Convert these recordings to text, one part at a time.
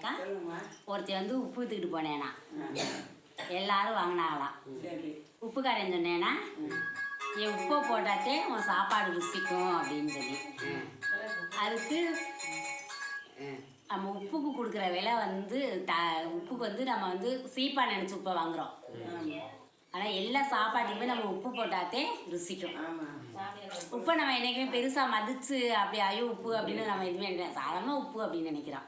தெரியுமாக்கா? ஒருத்தி வந்து உப்பு வித்துக்கிட்டு போனேனா, எல்லாரும் வாங்கினாங்களாம். உப்புக்காரன் சொன்னேன்னா, என் உப்பை போட்டாத்தே உன் சாப்பாடு ருசிக்கும் அப்படின்னு சொல்லி. அதுக்கு நம்ம உப்புக்கு கொடுக்குற விலை வந்து உப்புக்கு வந்து நம்ம வந்து சீப்பாக நினச்சி உப்பை வாங்குகிறோம். ஆனால் எல்லா சாப்பாட்டுக்குமே நம்ம உப்பு போட்டாத்தே ருசிக்கும். உப்பை நம்ம என்றைக்குமே பெருசாக மதித்து அப்படி ஐயோ உப்பு அப்படின்னு நம்ம எதுவுமே நினைக்கிறோம். சாதாரணமாக உப்பு அப்படின்னு நினைக்கிறோம்.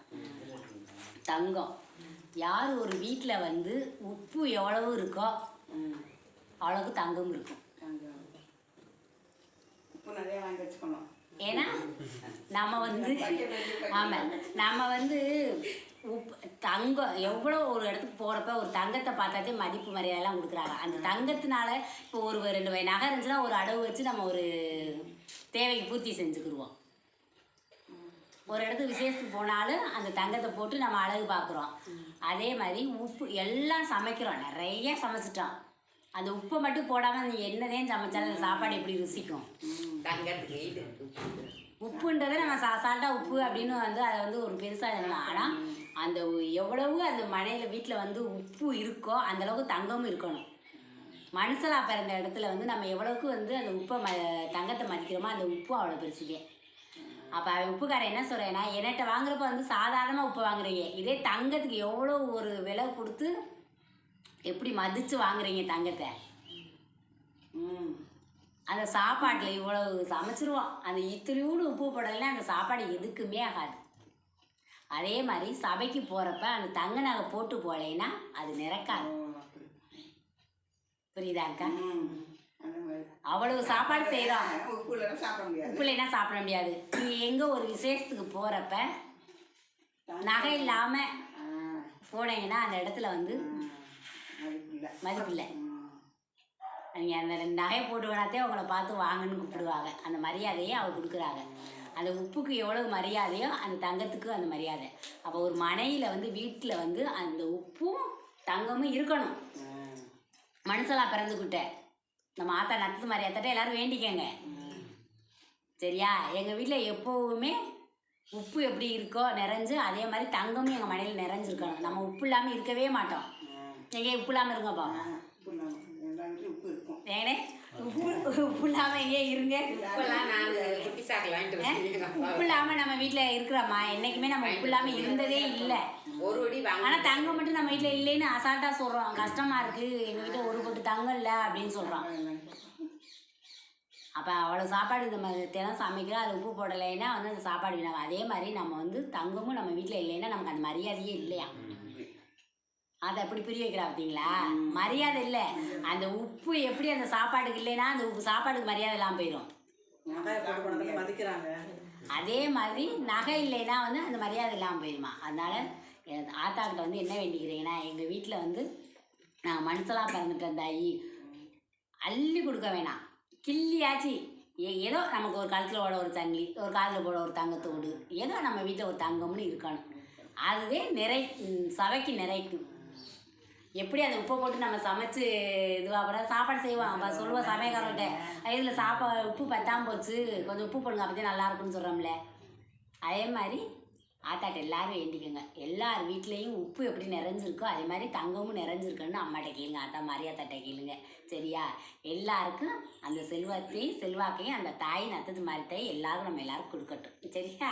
தங்கம் யார் ஒரு வீட்டில் வந்து உப்பு எவ்வளவு இருக்கோ அவ்வளவுக்கு தங்கம் இருக்கும். உப்பு நிறைய வாங்கி வச்சுக்கணும். ஏன்னா நம்ம வந்து ஆமாம் நம்ம வந்து தங்கம் எவ்வளோ ஒரு இடத்துக்கு போகிறப்ப ஒரு தங்கத்தை பார்த்தாதே மதிப்பு மரியாதைலாம் கொடுக்குறாங்க. அந்த தங்கத்தினால இப்போ ஒரு 2 நகை இருந்துச்சுன்னா ஒரு அடவு வச்சு நம்ம ஒரு தேவைக்கு பூர்த்தி செஞ்சுக்கிடுவோம். ஒரு இடத்துக்கு விசேஷத்துக்கு போனாலும் அந்த தங்கத்தை போட்டு நம்ம அழகு பார்க்குறோம். அதே மாதிரி உப்பு எல்லாம் சமைக்கிறோம், நிறைய சமைச்சிட்டோம். அந்த உப்பை மட்டும் போடாமல் நீங்கள் என்னதான் சமைச்சாலும் அந்த சாப்பாடு எப்படி ருசிக்கும்? உப்புன்றதை நம்ம சால்ட்டாக உப்பு அப்படின்னு வந்து அதை வந்து ஒரு பெருசாக சொல்லலாம். ஆனால் அந்த எவ்வளவு அந்த மனையில் வீட்டில் வந்து உப்பு இருக்கோ அந்தளவுக்கு தங்கமும் இருக்கணும். மனுஷனாக பிறந்த இடத்துல வந்து நம்ம எவ்வளவுக்கு வந்து அந்த உப்பை தங்கத்தை மதிக்கிறோமோ அந்த உப்பும் அவ்வளோ பெருசுதே. அப்போ உப்புக்காரன் என்ன சொல்கிறேன்னா, என்கிட்ட வாங்குறப்ப வந்து சாதாரணமாக உப்பு வாங்குறீங்க, இதே தங்கத்துக்கு எவ்வளோ ஒரு விலை கொடுத்து எப்படி மதித்து வாங்குறீங்க தங்கத்தை. அந்த சாப்பாட்டில் இவ்வளவு சமைச்சிருவோம், அந்த இத்திரியோடு உப்பு போடலைன்னா அந்த சாப்பாடு எதுக்குமே ஆகாது. அதே மாதிரி சபைக்கு போகிறப்ப அந்த தங்க நகை போட்டு போகலைன்னா அது நிறக்காது. புரியுதாக்கா? அவ்வளவு சாப்பாடு செய்கிறோம், உப்புலைன்னா சாப்பிட முடியாது. நீங்கள் எங்கே ஒரு விசேஷத்துக்கு போகிறப்ப நகை இல்லாமல் போனீங்கன்னா அந்த இடத்துல வந்து மதிப்பில்லை. நீங்கள் அந்த 2 நகையை போட்டு வேணாத்தே அவங்கள பார்த்து வாங்கன்னு கூப்பிடுவாங்க. அந்த மரியாதையை அவங்க கொடுக்குறாங்க. அந்த உப்புக்கு எவ்வளவு மரியாதையோ அந்த தங்கத்துக்கு அந்த மரியாதை. அப்போ ஒரு மனையில் வந்து வீட்டில் வந்து அந்த உப்பும் தங்கமும் இருக்கணும். மனுஷனாக பிறந்துக்கிட்ட நம்ம ஆத்தா நத்து மரியாதை எல்லோரும் வேண்டிக்கங்க சரியா? எங்கள் வீட்டில் எப்போவுமே உப்பு எப்படி இருக்கோ நிறைஞ்சு அதே மாதிரி தங்கமும் எங்கள் மனையில் நிறைஞ்சிருக்கணும். நம்ம உப்பு இல்லாமல் இருக்கவே மாட்டோம். எங்கே உப்பு இல்லாமல் இருங்கப்பா? ஏனே உப்பு இல்லாமல் எங்கே இருங்க? உப்பு இல்லாமல் நம்ம வீட்டில் இருக்கிறோம்மா? என்றைக்குமே நம்ம உப்பு இல்லாமல் இருந்ததே இல்லை. ஆனால் தங்கம் மட்டும் நம்ம வீட்டில் இல்லைன்னு அசால்ட்டாக சொல்கிறோம். கஷ்டமாக இருக்குது, எங்கள் வீட்டில் ஒரு பொட்டு தங்கம் இல்லை அப்படின்னு சொல்கிறோம். அப்போ அவ்வளோ சாப்பாடு நம்ம தினம் சமைக்கிறோம், அது உப்பு போடலைன்னா வந்து அந்த சாப்பாடு வீணாகும். அதே மாதிரி நம்ம வந்து தங்கமும் நம்ம வீட்டில் இல்லைன்னா நமக்கு அந்த மரியாதையே இல்லையா? அதை எப்படி புரிய வைக்கிறா பார்த்தீங்களா? மரியாதை இல்லை. அந்த உப்பு எப்படி அந்த சாப்பாடுக்கு இல்லைன்னா அந்த உப்பு சாப்பாடுக்கு மரியாதை இல்லாமல் போயிடும். அதே மாதிரி நகை இல்லைன்னா வந்து அந்த மரியாதை இல்லாமல் போயிடுமா? அதனால் ஆத்தாக்கிட்ட வந்து என்ன வேண்டிக்கிறீங்கன்னா, எங்கள் வீட்டில் வந்து நாங்கள் மனுஷனாக பிறந்துட்டு இருந்தாயி அள்ளி கொடுக்க வேணாம், கிள்ளியாச்சு ஏதோ நமக்கு ஒரு கழுத்தில் போட ஒரு சங்கிலி, ஒரு காதில் போட ஒரு தங்கத்தோடு, ஏதோ நம்ம வீட்டில் ஒரு தங்கம்னு இருக்கணும். அதுவே சபைக்கு நிறைக்கும். எப்படி அந்த உப்பை போட்டு நம்ம சமைச்சு இதுவாக சாப்பாடு செய்வோம். அப்போ சொல்லுவோம் சமையல்காரர்கிட்ட, இதில் உப்பு பத்தாமல் போச்சு, கொஞ்சம் உப்பு போடுங்க அப்போ தான் நல்லா இருக்குன்னு சொல்கிறோம்ல. அதே மாதிரி ஆத்தாட்ட எல்லோரும் வேண்டிக்கோங்க, எல்லார் வீட்லேயும் உப்பு எப்படி நிறைஞ்சிருக்கோ அதே மாதிரி தங்கமும் நிறைஞ்சிருக்குன்னு அம்மாட்ட கேளுங்க, ஆத்தா மாரியாத்தாட்ட கேளுங்க சரியா? எல்லாருக்கும் அந்த செல்வத்தையும் செல்வாக்கையும் அந்த தாய் நத்தது மாதிரி எல்லாரும் நம்ம எல்லாரும் கொடுக்கட்டும் சரியா?